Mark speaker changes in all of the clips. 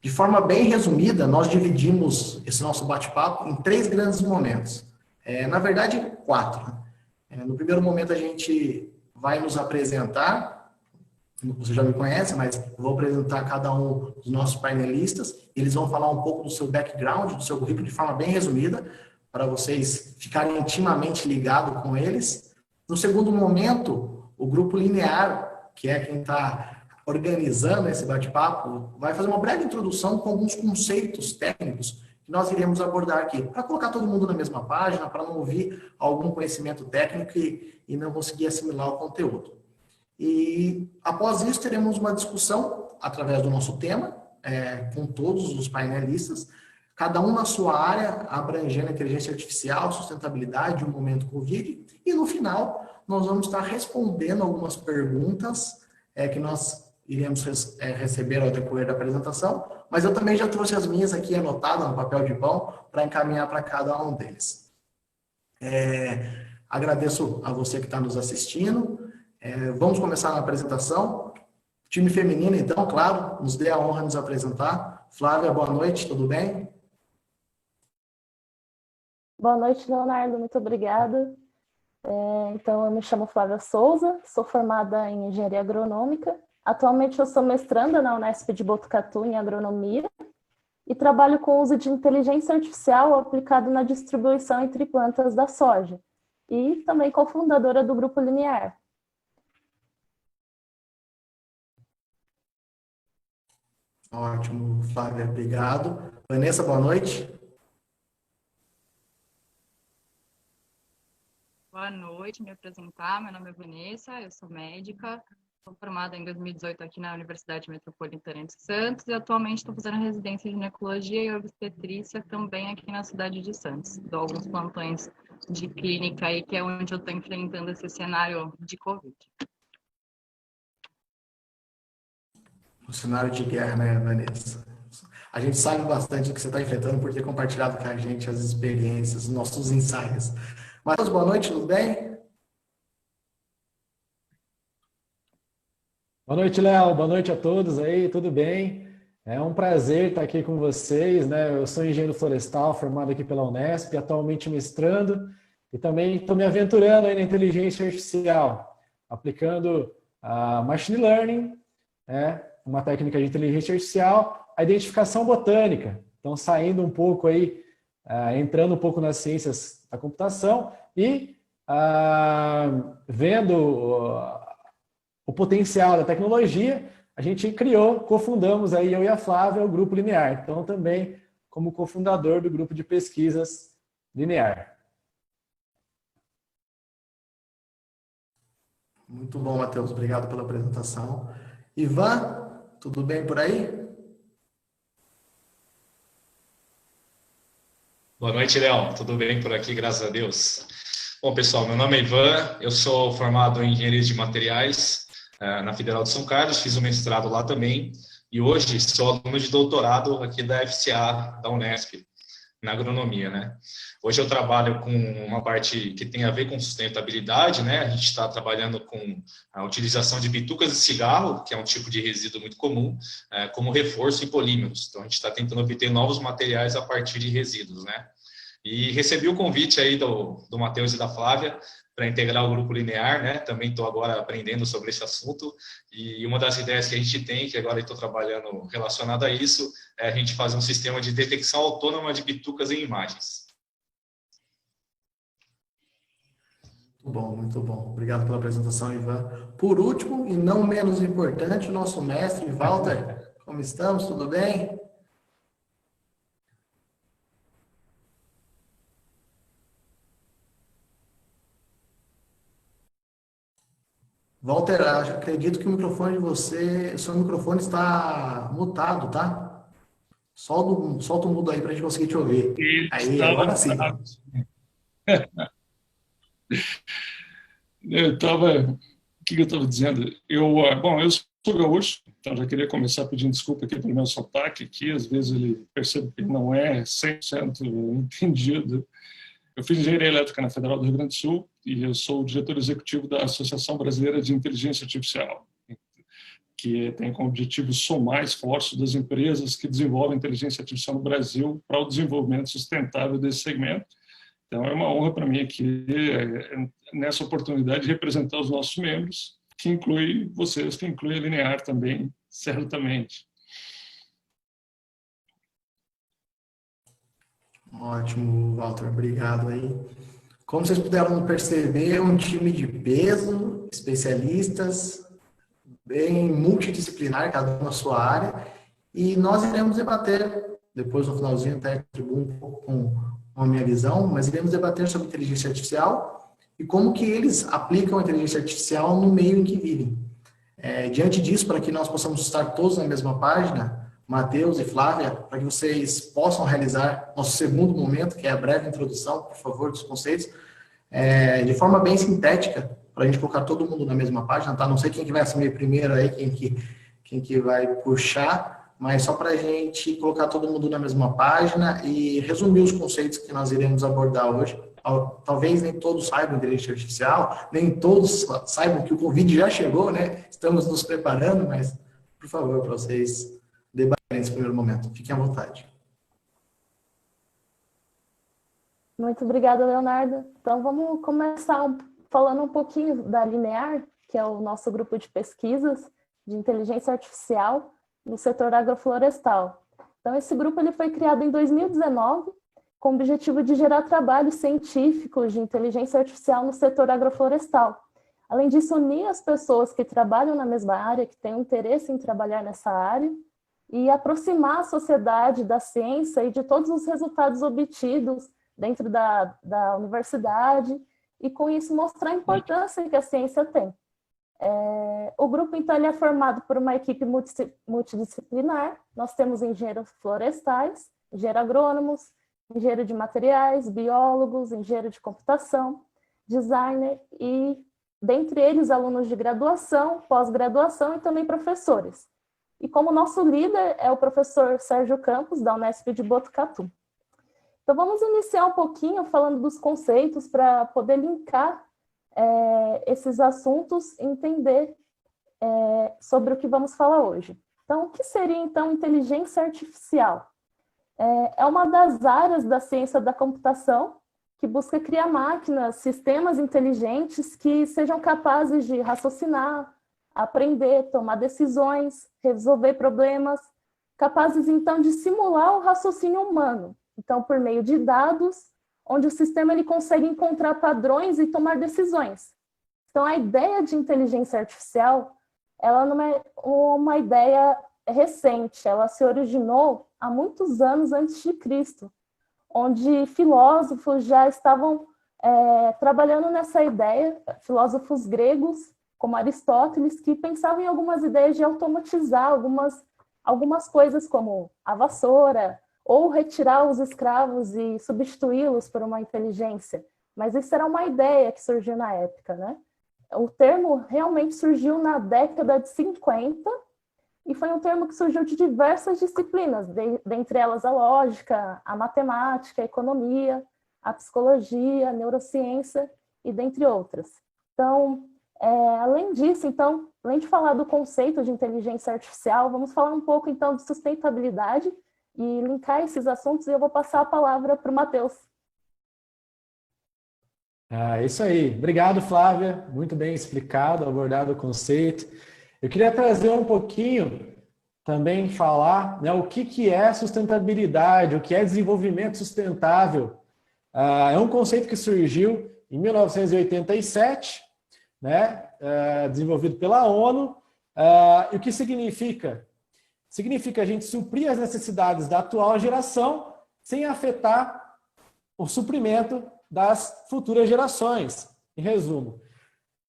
Speaker 1: De forma bem resumida, nós dividimos esse nosso bate-papo em 3 grandes momentos. Na verdade, 4. No primeiro momento, a gente vai nos apresentar. Você já me conhece, mas vou apresentar cada um dos nossos painelistas. Eles vão falar um pouco do seu background, do seu currículo, de forma bem resumida, para vocês ficarem intimamente ligados com eles. No segundo momento, o grupo linear, que é quem está organizando esse bate-papo, vai fazer uma breve introdução com alguns conceitos técnicos que nós iremos abordar aqui, para colocar todo mundo na mesma página, para não ouvir algum conhecimento técnico e não conseguir assimilar o conteúdo. E após isso, teremos uma discussão através do nosso tema, com todos os painelistas, cada um na sua área, abrangendo a inteligência artificial, sustentabilidade, o momento Covid, e no final, nós vamos estar respondendo algumas perguntas que nós iremos receber ao decorrer da apresentação, mas eu também já trouxe as minhas aqui anotadas no papel de pão para encaminhar para cada um deles. Agradeço a você que está nos assistindo. Vamos começar na apresentação. Time feminino, então, claro, nos dê a honra de nos apresentar. Flávia, boa noite, tudo bem?
Speaker 2: Boa noite, Leonardo, muito obrigada. Então, eu me chamo Flávia Souza, sou formada em Engenharia Agronômica. Atualmente eu sou mestranda na Unesp de Botucatu em Agronomia e trabalho com o uso de inteligência artificial aplicado na distribuição entre plantas da soja e também cofundadora do Grupo Linear.
Speaker 1: Ótimo, Flávia, obrigado. Vanessa, boa noite.
Speaker 3: Boa noite, me apresentar, meu nome é Vanessa, eu sou médica, sou formada em 2018 aqui na Universidade Metropolitana de Santos e atualmente estou fazendo residência de ginecologia e obstetrícia também aqui na cidade de Santos. Dou alguns plantões de clínica aí, que é onde eu estou enfrentando esse cenário de Covid.
Speaker 1: O cenário de guerra, né, Vanessa? A gente sabe bastante do que você está enfrentando por ter compartilhado com a gente as experiências, os nossos insights. Matheus, boa noite, tudo bem?
Speaker 4: Boa noite, Léo. Boa noite a todos aí, tudo bem? É um prazer estar aqui com vocês, né? Eu sou engenheiro florestal, formado aqui pela Unesp, atualmente mestrando, e também estou me aventurando aí na inteligência artificial, aplicando a machine learning, uma técnica de inteligência artificial, a identificação botânica. Então, saindo um pouco aí, entrando um pouco nas ciências da computação e vendo o potencial da tecnologia, a gente cofundamos aí, eu e a Flávia, o Grupo Linear. Então, também como cofundador do Grupo de Pesquisas Linear.
Speaker 1: Muito bom, Matheus. Obrigado pela apresentação. Ivan, tudo bem por aí?
Speaker 5: Boa noite, Léo. Tudo bem por aqui, graças a Deus. Bom, pessoal, meu nome é Ivan, eu sou formado em Engenharia de Materiais na Federal de São Carlos, fiz o mestrado lá também, e hoje sou aluno de doutorado aqui da FCA, da Unesp, na agronomia, né? Hoje eu trabalho com uma parte que tem a ver com sustentabilidade, né? A gente está trabalhando com a utilização de bitucas de cigarro, que é um tipo de resíduo muito comum, como reforço em polímeros. Então, a gente está tentando obter novos materiais a partir de resíduos, né? E recebi o convite aí do Matheus e da Flávia para integrar o Grupo Linear, né? Também estou agora aprendendo sobre esse assunto, e uma das ideias que a gente tem, que agora estou trabalhando relacionado a isso, é a gente fazer um sistema de detecção autônoma de bitucas em imagens.
Speaker 1: Muito bom, muito bom. Obrigado pela apresentação, Ivan. Por último, e não menos importante, o nosso mestre, Walter. Como estamos? Tudo bem? Walter, acredito que o microfone de seu microfone está mutado, tá? Solta o mudo aí para a gente conseguir te ouvir. Aí, agora sim.
Speaker 6: O que eu estava dizendo? Bom, eu sou gaúcho, então já queria começar pedindo desculpa aqui pelo meu sotaque, que às vezes ele percebe que não é 100% entendido. Eu fiz engenharia elétrica na Federal do Rio Grande do Sul e eu sou o diretor executivo da Associação Brasileira de Inteligência Artificial, que tem como objetivo somar esforços das empresas que desenvolvem inteligência artificial no Brasil para o desenvolvimento sustentável desse segmento. Então, é uma honra para mim aqui, nessa oportunidade, representar os nossos membros, que inclui vocês, que inclui a Linear também, certamente.
Speaker 1: Ótimo, Walter, obrigado aí. Como vocês puderam perceber, é um time de peso, especialistas, bem multidisciplinar, cada um na sua área, e nós iremos debater, depois no finalzinho até contribuo um pouco com a minha visão, mas iremos debater sobre inteligência artificial e como que eles aplicam a inteligência artificial no meio em que vivem. Diante disso, para que nós possamos estar todos na mesma página, Matheus e Flávia, para que vocês possam realizar nosso segundo momento, que é a breve introdução, por favor, dos conceitos, de forma bem sintética, para a gente colocar todo mundo na mesma página, tá? Não sei quem que vai assumir primeiro aí, quem que vai puxar, mas só para a gente colocar todo mundo na mesma página e resumir os conceitos que nós iremos abordar hoje. Talvez nem todos saibam inteligência artificial, nem todos saibam que o Covid já chegou, né? Estamos nos preparando, mas, por favor, para vocês debaterem nesse primeiro momento. Fiquem à vontade.
Speaker 2: Muito obrigada, Leonardo. Então, vamos começar falando um pouquinho da Linear, que é o nosso grupo de pesquisas de inteligência artificial no setor agroflorestal. Então, esse grupo ele foi criado em 2019 com o objetivo de gerar trabalhos científicos de inteligência artificial no setor agroflorestal. Além disso, unir as pessoas que trabalham na mesma área, que têm um interesse em trabalhar nessa área, e aproximar a sociedade da ciência e de todos os resultados obtidos dentro da universidade, e com isso mostrar a importância que a ciência tem. O grupo, então, ele é formado por uma equipe multidisciplinar. Nós temos engenheiros florestais, engenheiros agrônomos, engenheiro de materiais, biólogos, engenheiro de computação, designer e, dentre eles, alunos de graduação, pós-graduação e também professores. E como nosso líder é o professor Sérgio Campos, da Unesp de Botucatu. Então, vamos iniciar um pouquinho falando dos conceitos para poder linkar esses assuntos e entender sobre o que vamos falar hoje. Então, o que seria, então, inteligência artificial? É uma das áreas da ciência da computação que busca criar máquinas, sistemas inteligentes que sejam capazes de raciocinar, aprender, tomar decisões, resolver problemas, capazes, então, de simular o raciocínio humano. Então, por meio de dados, onde o sistema ele consegue encontrar padrões e tomar decisões. Então, a ideia de inteligência artificial, ela não é uma ideia recente, ela se originou há muitos anos antes de Cristo, onde filósofos já estavam trabalhando nessa ideia, filósofos gregos, como Aristóteles, que pensavam em algumas ideias de automatizar algumas coisas, como a vassoura, ou retirar os escravos e substituí-los por uma inteligência. Mas isso era uma ideia que surgiu na época, né? O termo realmente surgiu na década de 50 e foi um termo que surgiu de diversas disciplinas, dentre elas a lógica, a matemática, a economia, a psicologia, a neurociência e dentre outras. Então, além disso, então, além de falar do conceito de inteligência artificial, vamos falar um pouco, então, de sustentabilidade e linkar esses assuntos, e eu vou passar a palavra para o Matheus.
Speaker 4: Isso aí. Obrigado, Flávia. Muito bem explicado, abordado o conceito. Eu queria trazer um pouquinho, também falar, né, o que é sustentabilidade, o que é desenvolvimento sustentável. É um conceito que surgiu em 1987, né, desenvolvido pela ONU. E o que significa? Significa a gente suprir as necessidades da atual geração sem afetar o suprimento das futuras gerações. Em resumo,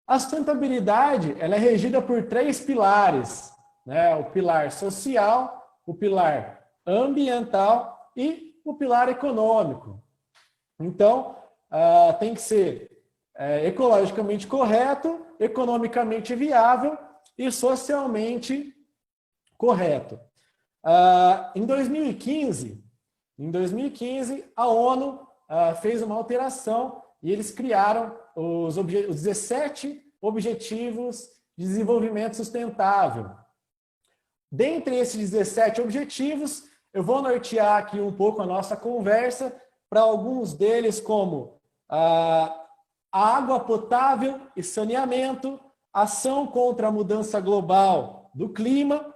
Speaker 4: a sustentabilidade ela é regida por 3 pilares, né? O pilar social, o pilar ambiental e o pilar econômico. Então, tem que ser ecologicamente correto, economicamente viável e socialmente correto. Em 2015, a ONU fez uma alteração e eles criaram os 17 Objetivos de Desenvolvimento Sustentável. dentre esses 17 objetivos, eu vou nortear aqui um pouco a nossa conversa para alguns deles, como a água potável e saneamento, ação contra a mudança global do clima,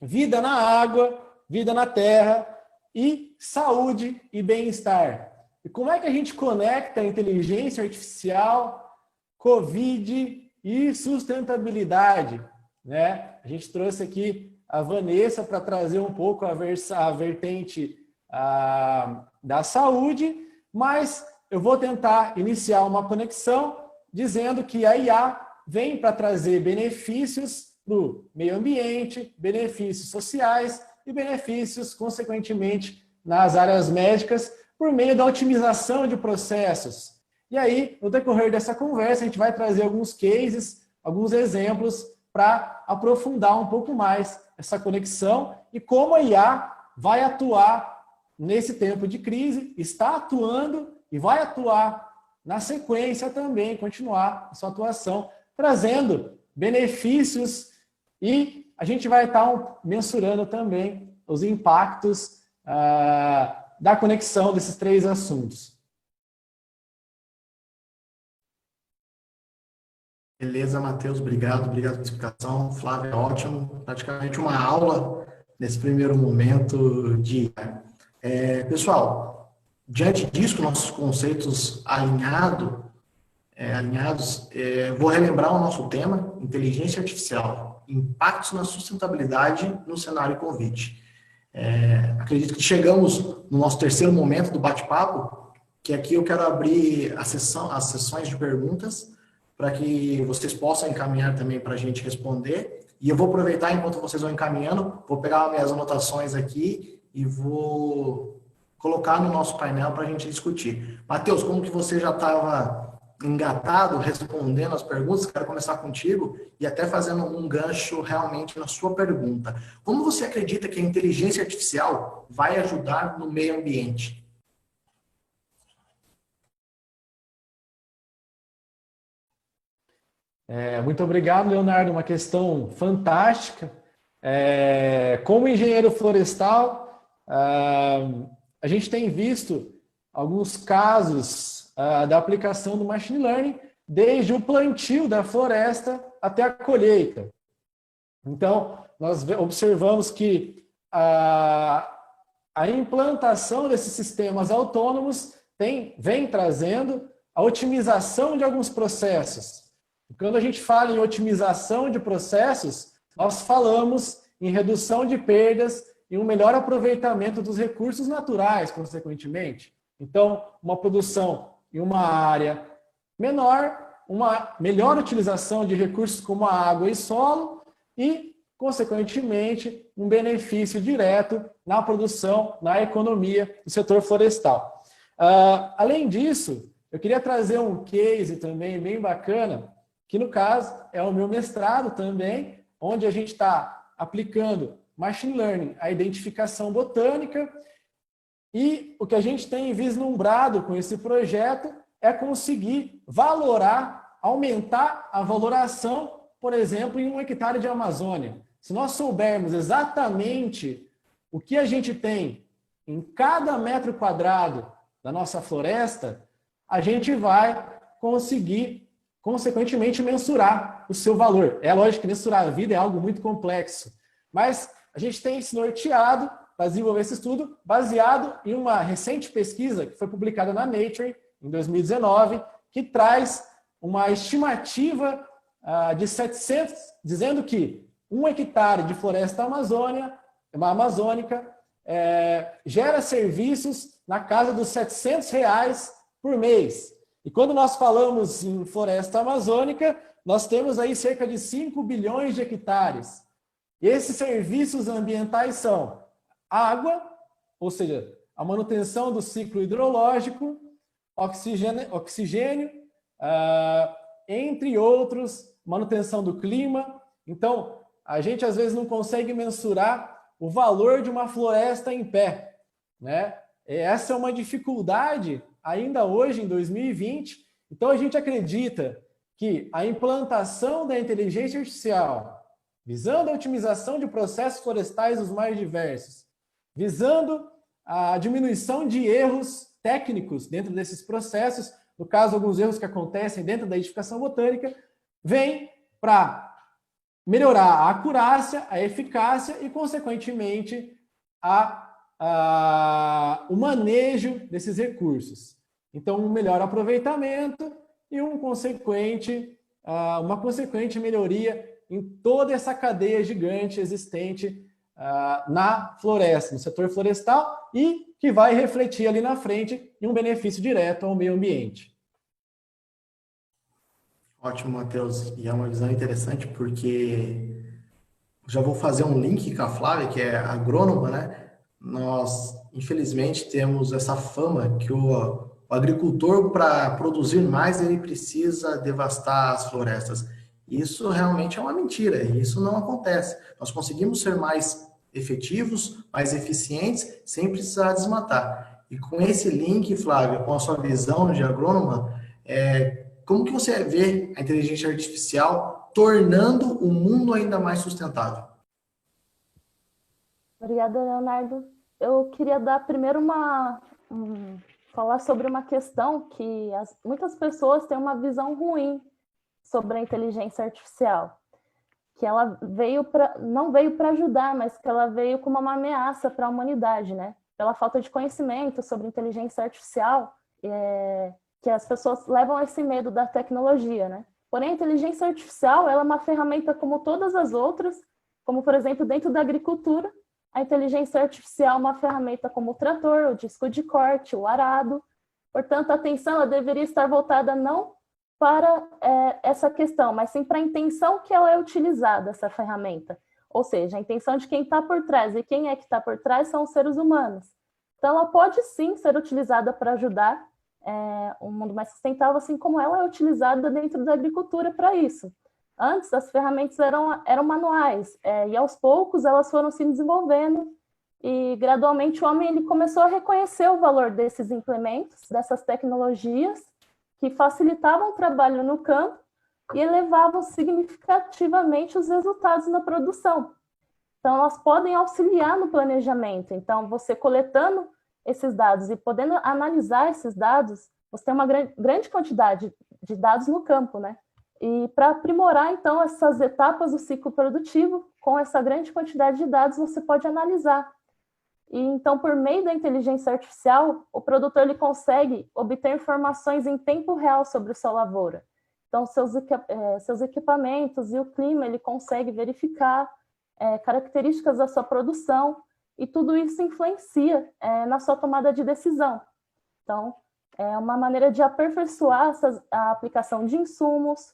Speaker 4: vida na água, vida na terra e saúde e bem-estar. E como é que a gente conecta a inteligência artificial, Covid e sustentabilidade, né? A gente trouxe aqui a Vanessa para trazer um pouco a vertente da saúde, mas eu vou tentar iniciar uma conexão dizendo que a IA vem para trazer benefícios para o meio ambiente, benefícios sociais e benefícios, consequentemente, nas áreas médicas, por meio da otimização de processos. E aí, no decorrer dessa conversa, a gente vai trazer alguns cases, alguns exemplos para aprofundar um pouco mais essa conexão e como a IA vai atuar nesse tempo de crise, está atuando e vai atuar na sequência também, continuar a sua atuação, trazendo benefícios e a gente vai estar mensurando também os impactos da conexão desses três assuntos.
Speaker 1: Beleza, Matheus, obrigado pela explicação. Flávio, é ótimo. Praticamente uma aula nesse primeiro momento de... pessoal, diante disso, nossos conceitos alinhados, vou relembrar o nosso tema, inteligência artificial, impactos na sustentabilidade no cenário Covid. Acredito que chegamos no nosso terceiro momento do bate-papo, que aqui eu quero abrir as sessões de perguntas, para que vocês possam encaminhar também para a gente responder. E eu vou aproveitar, enquanto vocês vão encaminhando, vou pegar minhas anotações aqui e vou colocar no nosso painel para a gente discutir. Matheus, como que você já estava engatado respondendo as perguntas, quero começar contigo e até fazendo um gancho realmente na sua pergunta. Como você acredita que a inteligência artificial vai ajudar no meio ambiente?
Speaker 4: Muito obrigado, Leonardo. Uma questão fantástica. Como engenheiro florestal, a gente tem visto alguns casos da aplicação do machine learning, desde o plantio da floresta até a colheita. Então, nós observamos que a implantação desses sistemas autônomos vem trazendo a otimização de alguns processos. Quando a gente fala em otimização de processos, nós falamos em redução de perdas e um melhor aproveitamento dos recursos naturais, consequentemente. Então, uma produção em uma área menor, uma melhor utilização de recursos como a água e solo e, consequentemente, um benefício direto na produção, na economia do setor florestal. Além disso, eu queria trazer um case também bem bacana, que no caso é o meu mestrado também, onde a gente está aplicando machine learning à identificação botânica, e o que a gente tem vislumbrado com esse projeto é conseguir valorar, aumentar a valoração, por exemplo, em 1 hectare de Amazônia. Se nós soubermos exatamente o que a gente tem em cada metro quadrado da nossa floresta, a gente vai conseguir consequentemente, mensurar o seu valor. É lógico que mensurar a vida é algo muito complexo, mas a gente tem se norteado para desenvolver esse estudo baseado em uma recente pesquisa que foi publicada na Nature, em 2019, que traz uma estimativa de 700, dizendo que 1 hectare de floresta amazônica gera serviços na casa dos R$700 por mês. E quando nós falamos em floresta amazônica, nós temos aí cerca de 5 bilhões de hectares. E esses serviços ambientais são água, ou seja, a manutenção do ciclo hidrológico, oxigênio, entre outros, manutenção do clima. Então, a gente às vezes não consegue mensurar o valor de uma floresta em pé, né? E essa é uma dificuldade ainda hoje, em 2020, então a gente acredita que a implantação da inteligência artificial visando a otimização de processos florestais os mais diversos, visando a diminuição de erros técnicos dentro desses processos, no caso, alguns erros que acontecem dentro da edificação botânica, vem para melhorar a acurácia, a eficácia e, consequentemente, o manejo desses recursos. Então, um melhor aproveitamento e uma consequente melhoria em toda essa cadeia gigante existente na floresta, no setor florestal, e que vai refletir ali na frente em um benefício direto ao meio ambiente.
Speaker 1: Ótimo, Matheus. E é uma visão interessante porque já vou fazer um link com a Flávia, que é agrônoma, né? Nós, infelizmente, temos essa fama que o agricultor, para produzir mais, ele precisa devastar as florestas. Isso realmente é uma mentira, e isso não acontece. Nós conseguimos ser mais efetivos, mais eficientes, sem precisar desmatar. E com esse link, Flávia, com a sua visão de agrônoma, como que você vê a inteligência artificial tornando o mundo ainda mais sustentável?
Speaker 2: Obrigada, Leonardo. Eu queria dar primeiro falar sobre uma questão que muitas pessoas têm uma visão ruim sobre a inteligência artificial, que ela não veio para ajudar, mas que ela veio como uma ameaça para a humanidade, né? Pela falta de conhecimento sobre inteligência artificial, que as pessoas levam esse medo da tecnologia, né? Porém, a inteligência artificial, ela é uma ferramenta como todas as outras, como, por exemplo, dentro da agricultura, a inteligência artificial é uma ferramenta como o trator, o disco de corte, o arado. Portanto, a atenção ela deveria estar voltada não para essa questão, mas sim para a intenção que ela é utilizada, essa ferramenta. Ou seja, a intenção de quem está por trás, e quem é que está por trás são os seres humanos. Então, ela pode sim ser utilizada para ajudar um mundo mais sustentável, assim como ela é utilizada dentro da agricultura para isso. Antes, as ferramentas eram manuais, e aos poucos elas foram se desenvolvendo, e gradualmente o homem ele começou a reconhecer o valor desses implementos, dessas tecnologias, que facilitavam o trabalho no campo e elevavam significativamente os resultados na produção. Então, elas podem auxiliar no planejamento. Então, você coletando esses dados e podendo analisar esses dados, você tem uma grande quantidade de dados no campo, né? E para aprimorar, então, essas etapas do ciclo produtivo, com essa grande quantidade de dados, você pode analisar. E, então, por meio da inteligência artificial, o produtor ele consegue obter informações em tempo real sobre a sua lavoura. Então, seus equipamentos e o clima, ele consegue verificar características da sua produção, e tudo isso influencia na sua tomada de decisão. Então, é uma maneira de aperfeiçoar a aplicação de insumos,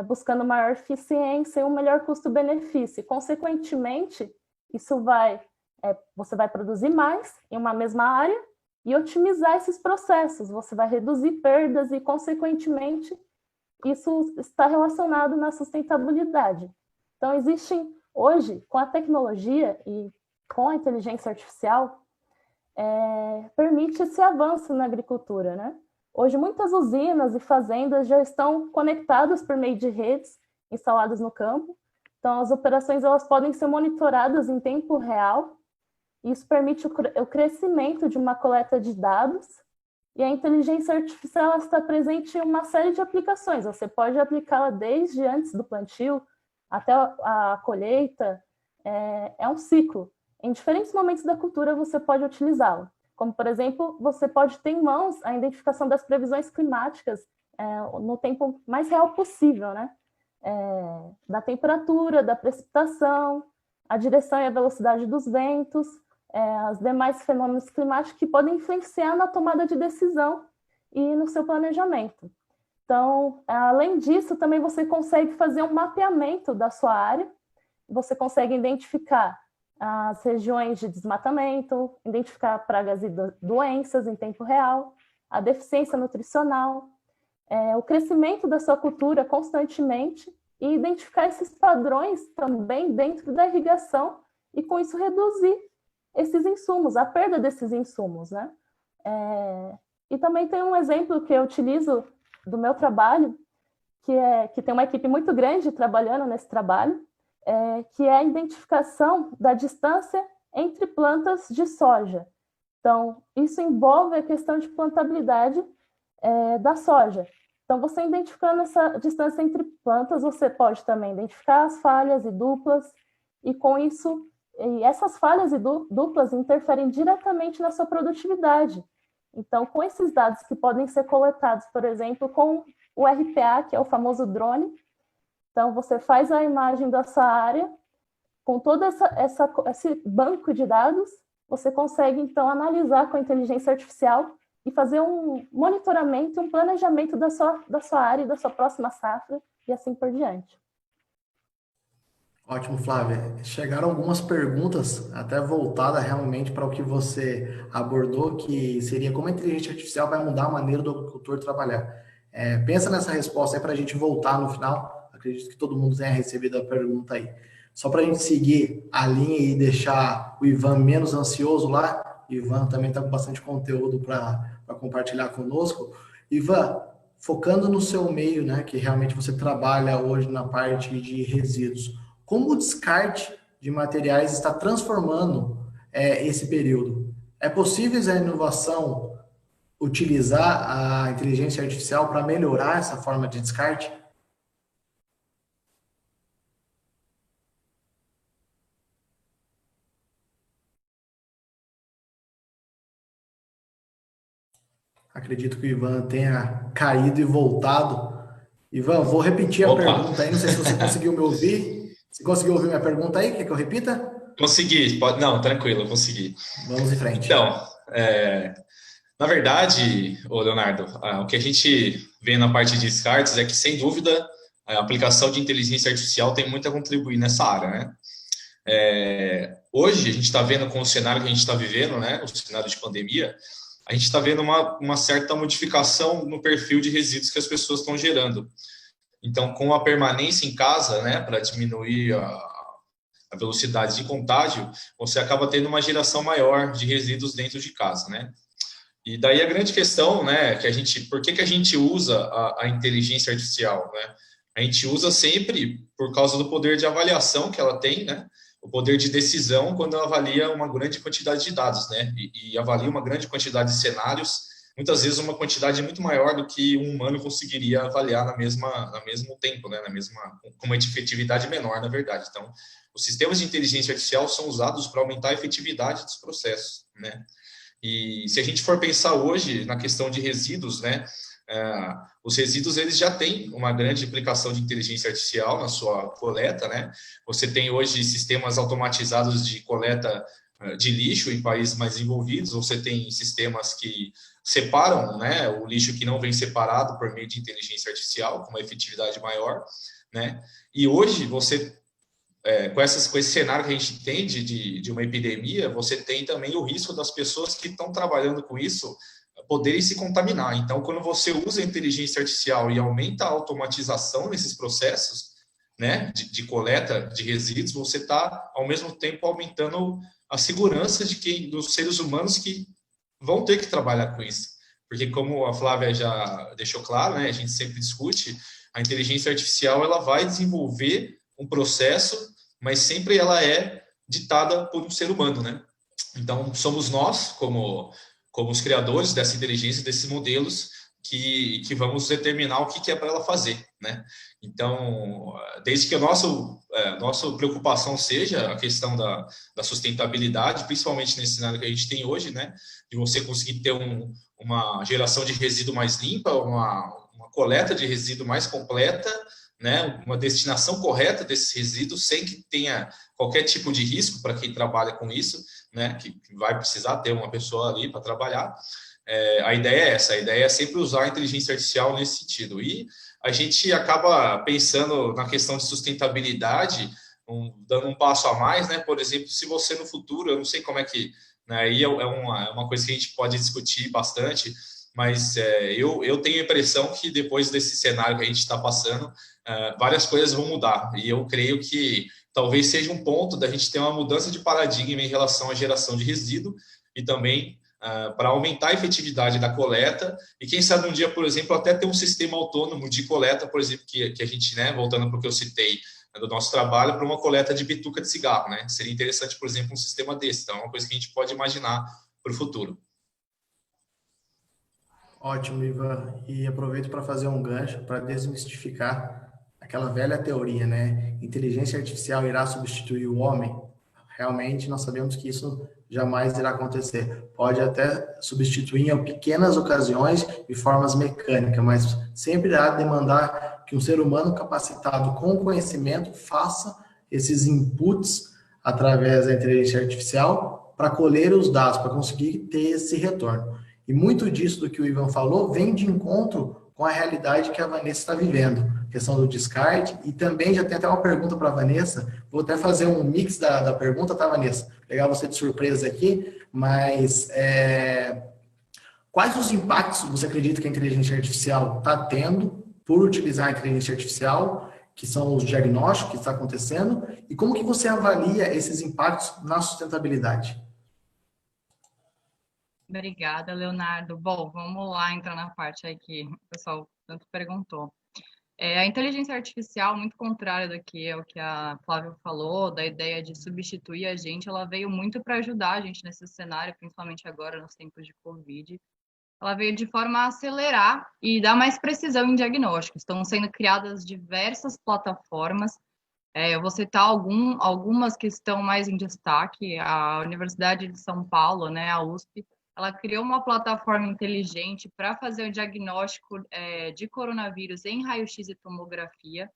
Speaker 2: buscando maior eficiência e um melhor custo-benefício. Consequentemente, você vai produzir mais em uma mesma área e otimizar esses processos. Você vai reduzir perdas e, consequentemente, isso está relacionado na sustentabilidade. Então, existem hoje, com a tecnologia e com a inteligência artificial, permite esse avanço na agricultura, né? Hoje, muitas usinas e fazendas já estão conectadas por meio de redes instaladas no campo. Então, as operações elas podem ser monitoradas em tempo real. Isso permite o crescimento de uma coleta de dados. E a inteligência artificial está presente em uma série de aplicações. Você pode aplicá-la desde antes do plantio até a colheita. É um ciclo. Em diferentes momentos da cultura, você pode utilizá-lo. Como, por exemplo, você pode ter em mãos a identificação das previsões climáticas no tempo mais real possível, né? Da temperatura, da precipitação, a direção e a velocidade dos ventos, os demais fenômenos climáticos que podem influenciar na tomada de decisão e no seu planejamento. Então, além disso, também você consegue fazer um mapeamento da sua área, você consegue identificar as regiões de desmatamento, identificar pragas e doenças em tempo real, a deficiência nutricional, o crescimento da sua cultura constantemente e identificar esses padrões também dentro da irrigação e, com isso, reduzir esses insumos, a perda desses insumos, né? E também tem um exemplo que eu utilizo do meu trabalho, que tem uma equipe muito grande trabalhando nesse trabalho, que é a identificação da distância entre plantas de soja. Então, isso envolve a questão de plantabilidade da soja. Então, você identificando essa distância entre plantas, você pode também identificar as falhas e duplas, e com isso, essas falhas e duplas interferem diretamente na sua produtividade. Então, com esses dados que podem ser coletados, por exemplo, com o RPA, que é o famoso drone, então você faz a imagem da sua área, com todo esse banco de dados, você consegue, então, analisar com a inteligência artificial e fazer um monitoramento, um planejamento da sua área e da sua próxima safra, e assim por diante.
Speaker 1: Ótimo, Flávia. Chegaram algumas perguntas, até voltadas realmente para o que você abordou, que seria como a inteligência artificial vai mudar a maneira do agricultor trabalhar. Pensa nessa resposta aí para a gente voltar no final. Acredito que todo mundo tenha recebido a pergunta aí. Só para a gente seguir a linha e deixar o Ivan menos ansioso lá. O Ivan também está com bastante conteúdo para compartilhar conosco. Ivan, focando no seu meio, né, que realmente você trabalha hoje na parte de resíduos, como o descarte de materiais está transformando esse período? É possível a inovação utilizar a inteligência artificial para melhorar essa forma de descarte? Acredito que o Ivan tenha caído e voltado. Ivan, vou repetir a pergunta aí, não sei se você conseguiu me ouvir. Você conseguiu ouvir minha pergunta aí? Quer que eu repita?
Speaker 5: Consegui, não, tranquilo, eu consegui.
Speaker 1: Vamos em frente.
Speaker 5: Então, na verdade, Leonardo, o que a gente vê na parte de descartes é que, sem dúvida, a aplicação de inteligência artificial tem muito a contribuir nessa área, né? Hoje, a gente está vendo com o cenário que a gente está vivendo, né, o cenário de pandemia, a gente está vendo uma certa modificação no perfil de resíduos que as pessoas estão gerando. Então, com a permanência em casa, né, para diminuir a velocidade de contágio, você acaba tendo uma geração maior de resíduos dentro de casa, né? E daí a grande questão, né, por que a gente usa a inteligência artificial, né? A gente usa sempre por causa do poder de avaliação que ela tem, né? O poder de decisão quando ela avalia uma grande quantidade de dados, né? E avalia uma grande quantidade de cenários, muitas vezes uma quantidade muito maior do que um humano conseguiria avaliar no mesmo tempo, né? Com uma efetividade menor, na verdade. Então, os sistemas de inteligência artificial são usados para aumentar a efetividade dos processos, né? E se a gente for pensar hoje na questão de resíduos, né? Os resíduos, eles já têm uma grande aplicação de inteligência artificial na sua coleta, né? Você tem hoje sistemas automatizados de coleta de lixo em países mais desenvolvidos, você tem sistemas que separam, né, o lixo que não vem separado por meio de inteligência artificial, com uma efetividade maior, né? E hoje, você, com esse cenário que a gente tem de uma epidemia, você tem também o risco das pessoas que estão trabalhando com isso poderem se contaminar. Então, quando você usa a inteligência artificial e aumenta a automatização nesses processos, né, de coleta de resíduos, você está, ao mesmo tempo, aumentando a segurança dos seres humanos que vão ter que trabalhar com isso. Porque, como a Flávia já deixou claro, né, a gente sempre discute, a inteligência artificial ela vai desenvolver um processo, mas sempre ela é ditada por um ser humano, né? Então, somos nós, como os criadores dessa inteligência, desses modelos, que vamos determinar o que é para ela fazer, né? Então, desde que a nossa preocupação seja a questão da sustentabilidade, principalmente nesse cenário que a gente tem hoje, né? De você conseguir ter uma geração de resíduo mais limpa, uma coleta de resíduo mais completa, né? Uma destinação correta desses resíduos, sem que tenha qualquer tipo de risco para quem trabalha com isso, né? Que vai precisar ter uma pessoa ali para trabalhar. A ideia é essa, a ideia é sempre usar a inteligência artificial nesse sentido. E a gente acaba pensando na questão de sustentabilidade, dando um passo a mais, né? Por exemplo, se você no futuro, eu não sei como é que, né, aí é uma coisa que a gente pode discutir bastante, mas eu tenho a impressão que depois desse cenário que a gente está passando, várias coisas vão mudar. E eu creio que talvez seja um ponto da gente ter uma mudança de paradigma em relação à geração de resíduo e também para aumentar a efetividade da coleta e quem sabe um dia, por exemplo, até ter um sistema autônomo de coleta, por exemplo, que a gente, né, voltando para o que eu citei, do nosso trabalho para uma coleta de bituca de cigarro, né? Seria interessante, por exemplo, um sistema desse. Então, é uma coisa que a gente pode imaginar para o futuro.
Speaker 1: Ótimo, Ivan. E aproveito para fazer um gancho para desmistificar aquela velha teoria, né? Inteligência artificial irá substituir o homem. Realmente, nós sabemos que isso jamais irá acontecer. Pode até substituir em pequenas ocasiões de formas mecânicas, mas sempre irá demandar que um ser humano capacitado com conhecimento faça esses inputs através da inteligência artificial para colher os dados, para conseguir ter esse retorno. E muito disso do que o Ivan falou vem de encontro com a realidade que a Vanessa está vivendo, questão do descarte, e também já tem até uma pergunta para a Vanessa, vou até fazer um mix da pergunta, tá, Vanessa? Pegar você de surpresa aqui, mas quais os impactos você acredita que a inteligência artificial está tendo por utilizar a inteligência artificial, que são os diagnósticos que está acontecendo, e como que você avalia esses impactos na sustentabilidade?
Speaker 3: Obrigada, Leonardo. Bom, vamos lá entrar na parte aí que o pessoal tanto perguntou. A inteligência artificial, muito contrária do que é o que a Flávia falou, da ideia de substituir a gente, ela veio muito para ajudar a gente nesse cenário, principalmente agora nos tempos de Covid. Ela veio de forma a acelerar e dar mais precisão em diagnósticos. Estão sendo criadas diversas plataformas. Eu vou citar algumas que estão mais em destaque. A Universidade de São Paulo, né, a USP, ela criou uma plataforma inteligente para fazer o diagnóstico de coronavírus em raio-x e tomografia.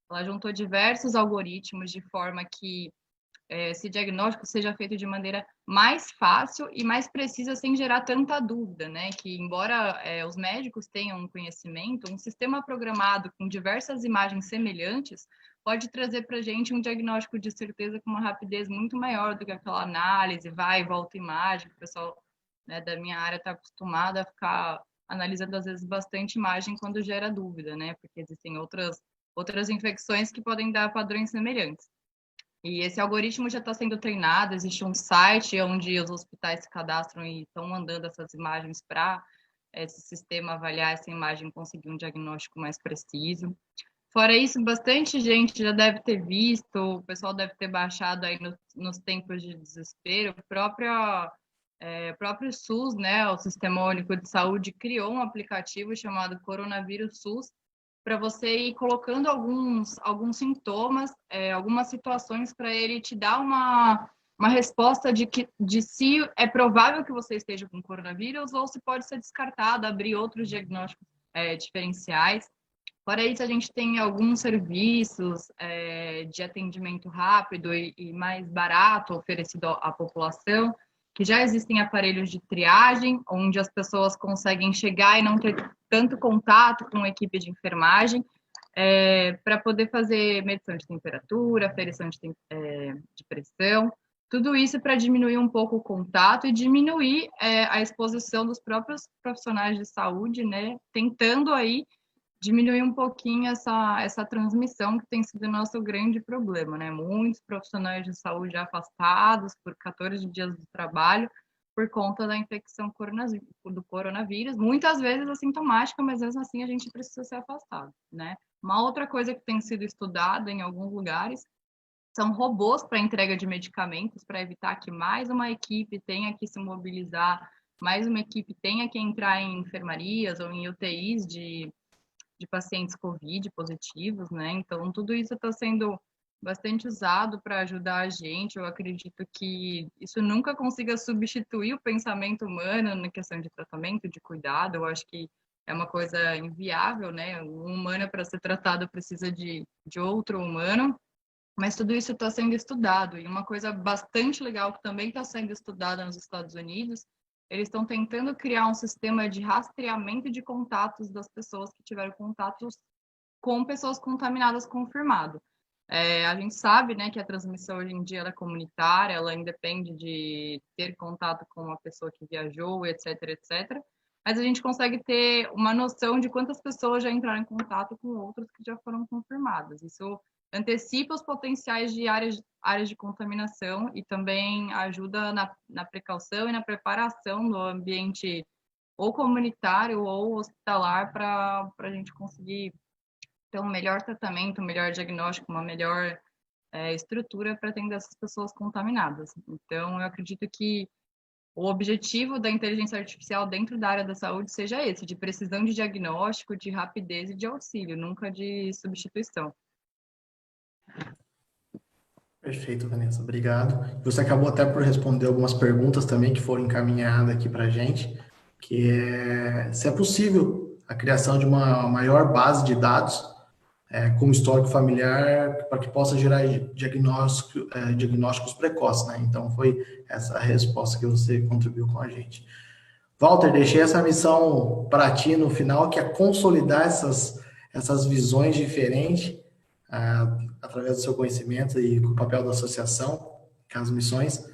Speaker 3: Ela juntou diversos algoritmos de forma que esse diagnóstico seja feito de maneira mais fácil e mais precisa, sem gerar tanta dúvida, né? Que, embora os médicos tenham um conhecimento, um sistema programado com diversas imagens semelhantes pode trazer para a gente um diagnóstico de certeza com uma rapidez muito maior do que aquela análise, vai e volta imagem, que o pessoal, né, da minha área está acostumado a ficar analisando, às vezes, bastante imagem quando gera dúvida, né? Porque existem outras infecções que podem dar padrões semelhantes. E esse algoritmo já está sendo treinado, existe um site onde os hospitais se cadastram e estão mandando essas imagens para esse sistema avaliar essa imagem e conseguir um diagnóstico mais preciso. Fora isso, bastante gente já deve ter visto, o pessoal deve ter baixado aí nos tempos de desespero, o próprio SUS, né, o Sistema Único de Saúde, criou um aplicativo chamado Coronavírus SUS, para você ir colocando alguns sintomas, algumas situações para ele te dar uma resposta de se é provável que você esteja com coronavírus ou se pode ser descartado, abrir outros diagnósticos diferenciais. Fora isso, a gente tem alguns serviços de atendimento rápido e mais barato oferecido à população, que já existem aparelhos de triagem, onde as pessoas conseguem chegar e não ter tanto contato com a equipe de enfermagem, para poder fazer medição de temperatura, aferição de pressão, tudo isso para diminuir um pouco o contato e diminuir a exposição dos próprios profissionais de saúde, né, tentando aí diminuir um pouquinho essa transmissão que tem sido o nosso grande problema, né? Muitos profissionais de saúde afastados por 14 dias do trabalho por conta da infecção do coronavírus, muitas vezes assintomática, mas mesmo assim a gente precisa ser afastado, né? Uma outra coisa que tem sido estudada em alguns lugares são robôs para entrega de medicamentos, para evitar que mais uma equipe tenha que se mobilizar, mais uma equipe tenha que entrar em enfermarias ou em UTIs de pacientes COVID positivos, né? Então, tudo isso está sendo bastante usado para ajudar a gente. Eu acredito que isso nunca consiga substituir o pensamento humano na questão de tratamento, de cuidado. Eu acho que é uma coisa inviável, né? Um humano, para ser tratado, precisa de outro humano, mas tudo isso está sendo estudado. E uma coisa bastante legal que também está sendo estudada nos Estados Unidos, eles estão tentando criar um sistema de rastreamento de contatos das pessoas que tiveram contatos com pessoas contaminadas confirmado. A gente sabe, né, que a transmissão hoje em dia ela é comunitária, ela independe de ter contato com uma pessoa que viajou, etc, etc. Mas a gente consegue ter uma noção de quantas pessoas já entraram em contato com outras que já foram confirmadas. Isso antecipa os potenciais de áreas de contaminação e também ajuda na precaução e na preparação do ambiente ou comunitário ou hospitalar para a gente conseguir ter um melhor tratamento, um melhor diagnóstico, uma melhor estrutura para atender essas pessoas contaminadas. Então, eu acredito que o objetivo da inteligência artificial dentro da área da saúde seja esse, de precisão de diagnóstico, de rapidez e de auxílio, nunca de substituição.
Speaker 1: Perfeito, Vanessa, obrigado. Você acabou até por responder algumas perguntas também que foram encaminhadas aqui para a gente, que é se é possível a criação de uma maior base de dados com histórico familiar para que possa gerar diagnósticos precoces, né? Então, foi essa a resposta que você contribuiu com a gente. Walter, deixei essa missão para ti no final, que é consolidar essas visões diferentes através do seu conhecimento e com o papel da associação, com as missões.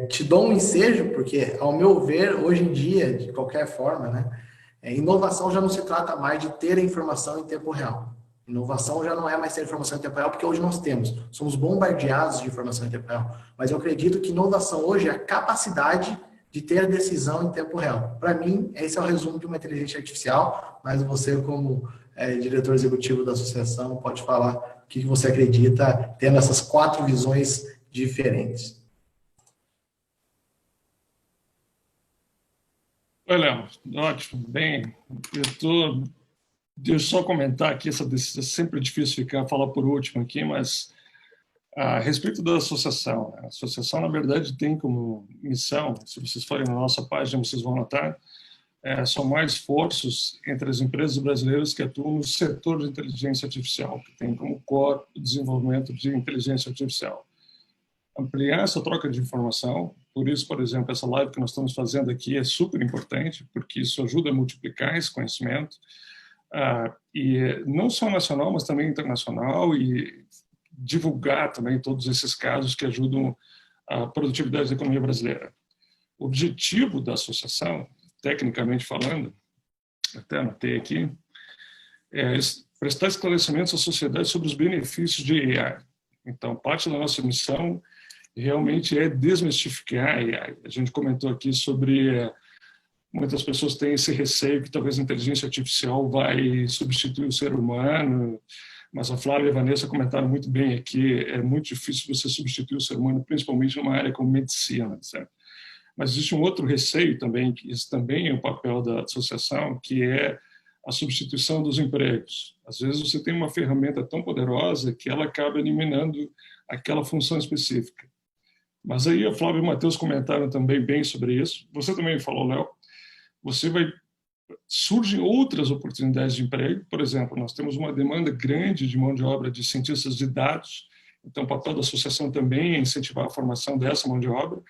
Speaker 1: Te dou um ensejo, porque, ao meu ver, hoje em dia, de qualquer forma, né, inovação já não se trata mais de ter a informação em tempo real. Inovação já não é mais ter informação em tempo real, porque hoje nós somos bombardeados de informação em tempo real. Mas eu acredito que inovação hoje é a capacidade de ter a decisão em tempo real. Para mim, esse é o resumo de uma inteligência artificial, mas você, como diretor executivo da associação, pode falar o que você acredita, tendo essas 4 visões diferentes.
Speaker 6: Oi, Léo. Ótimo. Bem, deixa eu só comentar aqui, essa decisão, sempre é difícil falar por último aqui, mas a respeito da associação. A associação, na verdade, tem como missão, se vocês forem na nossa página, vocês vão notar, somar esforços entre as empresas brasileiras que atuam no setor de inteligência artificial, que tem como core o desenvolvimento de inteligência artificial. Ampliar essa troca de informação, por isso, por exemplo, essa live que nós estamos fazendo aqui é super importante, porque isso ajuda a multiplicar esse conhecimento, e não só nacional, mas também internacional, e divulgar também todos esses casos que ajudam a produtividade da economia brasileira. O objetivo da associação, tecnicamente falando, até anotei aqui, é prestar esclarecimentos à sociedade sobre os benefícios de AI. Então, parte da nossa missão realmente é desmistificar a AI. A gente comentou aqui sobre muitas pessoas têm esse receio que talvez a inteligência artificial vai substituir o ser humano, mas a Flávia e a Vanessa comentaram muito bem aqui, é muito difícil você substituir o ser humano, principalmente numa área como medicina, certo? Mas existe um outro receio também, que isso também é o papel da associação, que é a substituição dos empregos. Às vezes você tem uma ferramenta tão poderosa que ela acaba eliminando aquela função específica. Mas aí a Flávia e o Matheus comentaram também bem sobre isso. Você também falou, Léo, surgem outras oportunidades de emprego. Por exemplo, nós temos uma demanda grande de mão de obra de cientistas de dados, então o papel da associação também é incentivar a formação dessa mão de obra.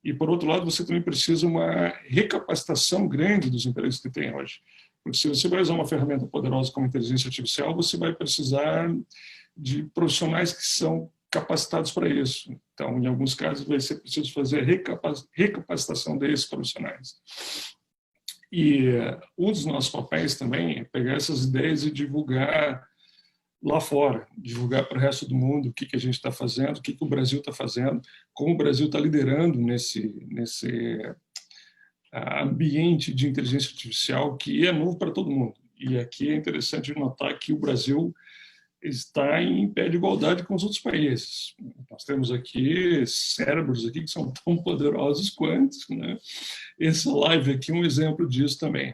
Speaker 6: E, por outro lado, você também precisa uma recapacitação grande dos empregos que tem hoje. Porque se você vai usar uma ferramenta poderosa como a inteligência artificial, você vai precisar de profissionais que são capacitados para isso. Então, em alguns casos, vai ser preciso fazer recapacitação desses profissionais. E um dos nossos papéis também é pegar essas ideias e divulgar lá fora, divulgar para o resto do mundo o que a gente está fazendo, o que o Brasil está fazendo, como o Brasil está liderando nesse ambiente de inteligência artificial que é novo para todo mundo. E aqui é interessante notar que o Brasil está em pé de igualdade com os outros países. Nós temos aqui cérebros aqui que são tão poderosos quanto, né? Essa live aqui é um exemplo disso também.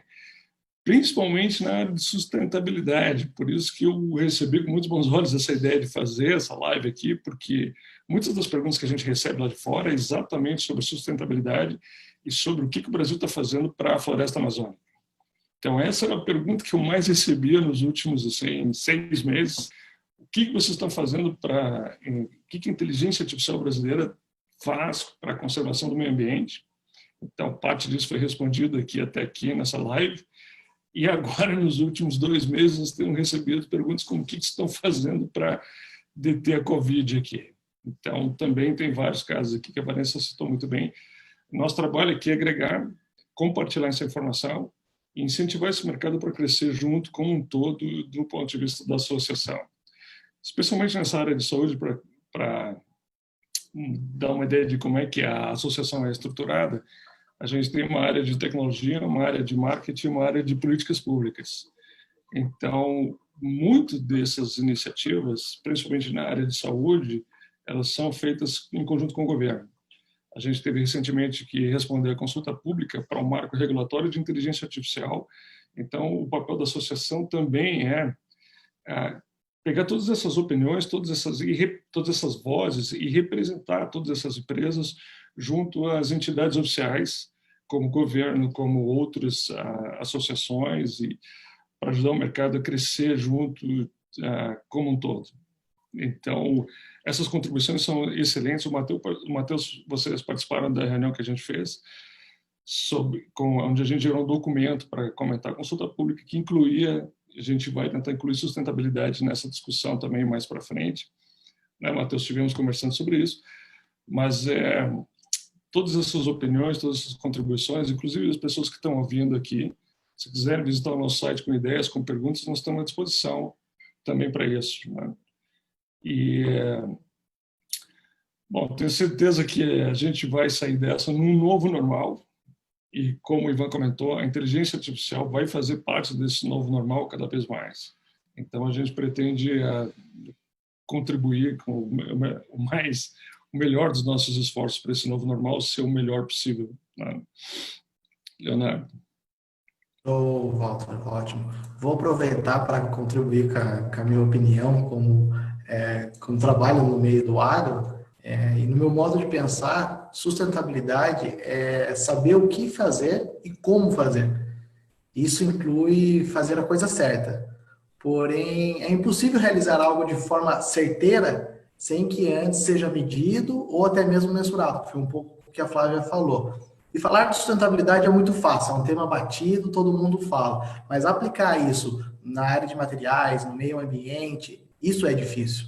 Speaker 6: Principalmente na área de sustentabilidade. Por isso que eu recebi com muitos bons olhos essa ideia de fazer essa live aqui, porque muitas das perguntas que a gente recebe lá de fora é exatamente sobre sustentabilidade e sobre o que o Brasil está fazendo para a floresta amazônica. Então, essa era a pergunta que eu mais recebia nos últimos 6 meses. O que vocês estão fazendo para... O que a inteligência artificial brasileira faz para a conservação do meio ambiente? Então, parte disso foi respondida até aqui nessa live. E agora, nos últimos 2 meses, nós temos recebido perguntas como o que estão fazendo para deter a Covid aqui. Então, também tem vários casos aqui que a Vanessa citou muito bem. Nosso trabalho aqui é agregar, compartilhar essa informação e incentivar esse mercado para crescer junto, como um todo, do ponto de vista da associação. Especialmente nessa área de saúde, para dar uma ideia de como é que a associação é estruturada, a gente tem uma área de tecnologia, uma área de marketing, uma área de políticas públicas. Então, muito dessas iniciativas, principalmente na área de saúde, elas são feitas em conjunto com o governo. A gente teve recentemente que responder a consulta pública para um marco regulatório de inteligência artificial. Então, o papel da associação também é pegar todas essas opiniões, todas essas vozes e representar todas essas empresas junto às entidades oficiais, como o governo, como outras associações, e para ajudar o mercado a crescer junto como um todo. Então, essas contribuições são excelentes. O Matheus, vocês participaram da reunião que a gente fez, onde a gente gerou um documento para comentar a consulta pública que incluía, a gente vai tentar incluir sustentabilidade nessa discussão também mais para frente. Né, Matheus, estivemos conversando sobre isso, mas todas essas opiniões, todas essas contribuições, inclusive as pessoas que estão ouvindo aqui, se quiserem visitar o nosso site com ideias, com perguntas, nós estamos à disposição também para isso. Né? E, bom, tenho certeza que a gente vai sair dessa num novo normal, e como o Ivan comentou, a inteligência artificial vai fazer parte desse novo normal cada vez mais. Então, a gente pretende contribuir com o melhor dos nossos esforços para esse novo normal ser o melhor possível. Né? Leonardo.
Speaker 1: Walter, ótimo. Vou aproveitar para contribuir com a minha opinião como trabalho no meio do agro, e no meu modo de pensar, sustentabilidade é saber o que fazer e como fazer. Isso inclui fazer a coisa certa. Porém, é impossível realizar algo de forma certeira sem que antes seja medido ou até mesmo mensurado, que foi um pouco o que a Flávia falou. E falar de sustentabilidade é muito fácil, é um tema batido, todo mundo fala. Mas aplicar isso na área de materiais, no meio ambiente, isso é difícil.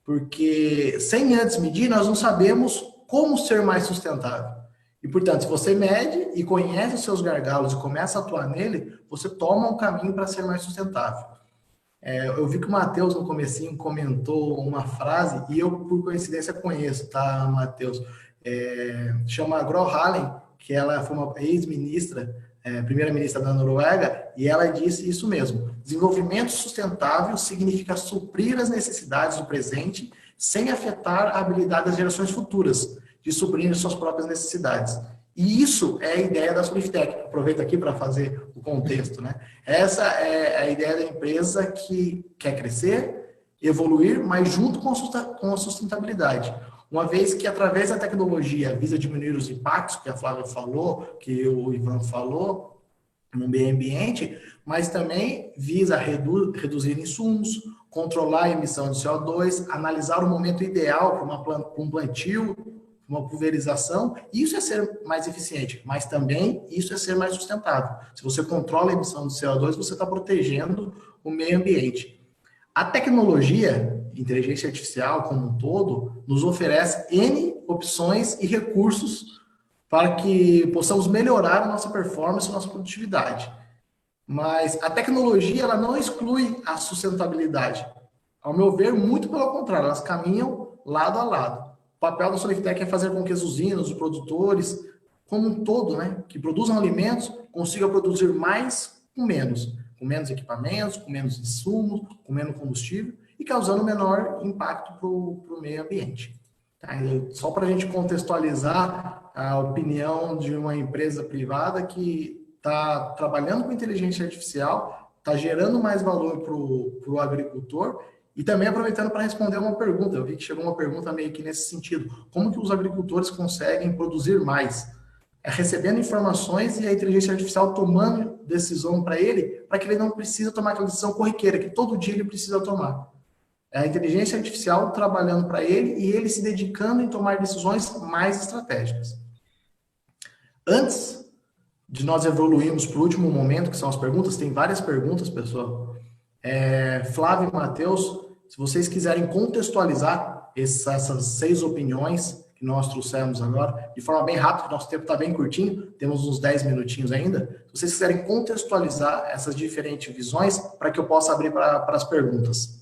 Speaker 1: Porque sem antes medir, nós não sabemos como ser mais sustentável. E, portanto, se você mede e conhece os seus gargalos e começa a atuar nele, você toma um caminho para ser mais sustentável. Eu vi que o Matheus, no comecinho, comentou uma frase, e eu, por coincidência, conheço, tá, Matheus? Chama Gro Harlem, que ela foi uma ex-ministra, primeira-ministra da Noruega, e ela disse isso mesmo. Desenvolvimento sustentável significa suprir as necessidades do presente sem afetar a habilidade das gerações futuras de suprir suas próprias necessidades. E isso é a ideia da Soliftec. Aproveito aqui para fazer o contexto, né? Essa é a ideia da empresa que quer crescer, evoluir, mas junto com a sustentabilidade. Uma vez que, através da tecnologia, visa diminuir os impactos, que a Flávia falou, que o Ivan falou, no meio ambiente, mas também visa reduzir insumos, controlar a emissão de CO2, analisar o momento ideal para um plantio, uma pulverização. Isso é ser mais eficiente, mas também isso é ser mais sustentável. Se você controla a emissão de CO2, você está protegendo o meio ambiente. A tecnologia, inteligência artificial como um todo, nos oferece N opções e recursos para que possamos melhorar a nossa performance e a nossa produtividade. Mas a tecnologia, ela não exclui a sustentabilidade. Ao meu ver, muito pelo contrário, elas caminham lado a lado. O papel da Soliftec é fazer com que as usinas, os produtores, como um todo, né, que produzam alimentos, consigam produzir mais com menos equipamentos, com menos insumos, com menos combustível e causando menor impacto para o meio ambiente. Tá? Só para a gente contextualizar a opinião de uma empresa privada que está trabalhando com inteligência artificial, está gerando mais valor para o agricultor e também aproveitando para responder uma pergunta. Eu vi que chegou uma pergunta meio que nesse sentido. Como que os agricultores conseguem produzir mais? Recebendo informações e a inteligência artificial tomando decisão para que ele não precisa tomar aquela decisão corriqueira, que todo dia ele precisa tomar. É a inteligência artificial trabalhando para ele e ele se dedicando em tomar decisões mais estratégicas. Antes de nós evoluirmos para o último momento, que são as perguntas, tem várias perguntas, pessoal. Flávio e Matheus, se vocês quiserem contextualizar essas 6 opiniões que nós trouxemos agora, de forma bem rápida, nosso tempo está bem curtinho, temos uns 10 minutinhos ainda. Se vocês quiserem contextualizar essas diferentes visões, para que eu possa abrir para as perguntas.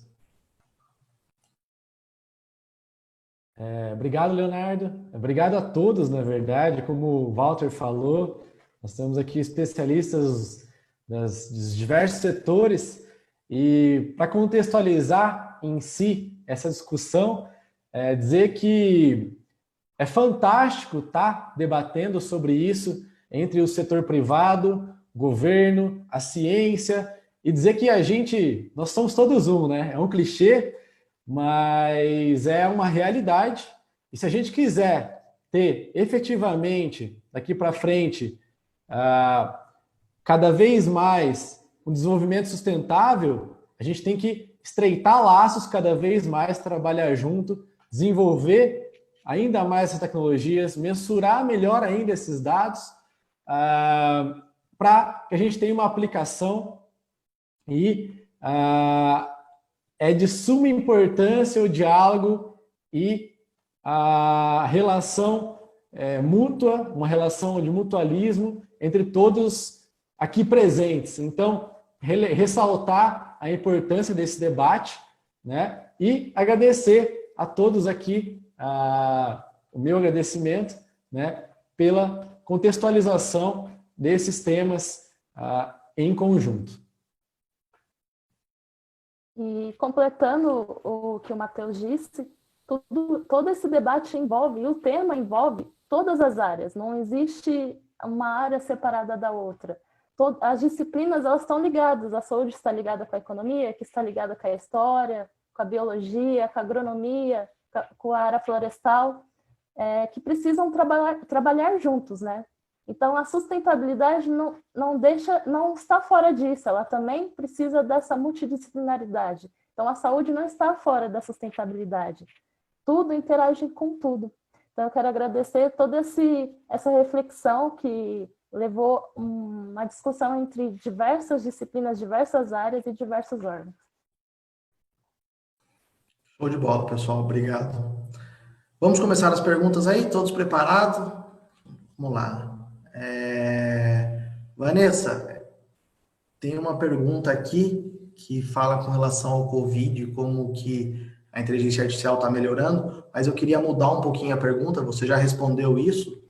Speaker 4: Obrigado, Leonardo. Obrigado a todos, na verdade. Como o Walter falou, nós temos aqui especialistas dos diversos setores E para contextualizar em si essa discussão, dizer que é fantástico estar debatendo sobre isso entre o setor privado, governo, a ciência, e dizer que nós somos todos um, né? É um clichê, mas é uma realidade. E se a gente quiser ter efetivamente, daqui para frente, cada vez mais um desenvolvimento sustentável, a gente tem que estreitar laços cada vez mais, trabalhar junto, desenvolver ainda mais essas tecnologias, mensurar melhor ainda esses dados, para que a gente tenha uma aplicação e é de suma importância o diálogo e a relação mútua, uma relação de mutualismo entre todos aqui presentes. Então, ressaltar a importância desse debate, né? E agradecer a todos aqui, o meu agradecimento, né, pela contextualização desses temas em conjunto.
Speaker 2: E completando o que o Matheus disse, todo esse debate envolve, e o tema envolve todas as áreas, não existe uma área separada da outra. As disciplinas, elas estão ligadas, a saúde está ligada com a economia, que está ligada com a história, com a biologia, com a agronomia, com a área florestal, que precisam trabalhar juntos, né? Então, a sustentabilidade não está fora disso, ela também precisa dessa multidisciplinaridade. Então, a saúde não está fora da sustentabilidade. Tudo interage com tudo. Então, eu quero agradecer toda essa reflexão que levou uma discussão entre diversas disciplinas, diversas áreas e diversos órgãos.
Speaker 1: Show de bola, pessoal. Obrigado. Vamos começar as perguntas aí? Todos preparados? Vamos lá. Vanessa, tem uma pergunta aqui que fala com relação ao Covid, como que a inteligência artificial está melhorando, mas eu queria mudar um pouquinho a pergunta, você já respondeu isso.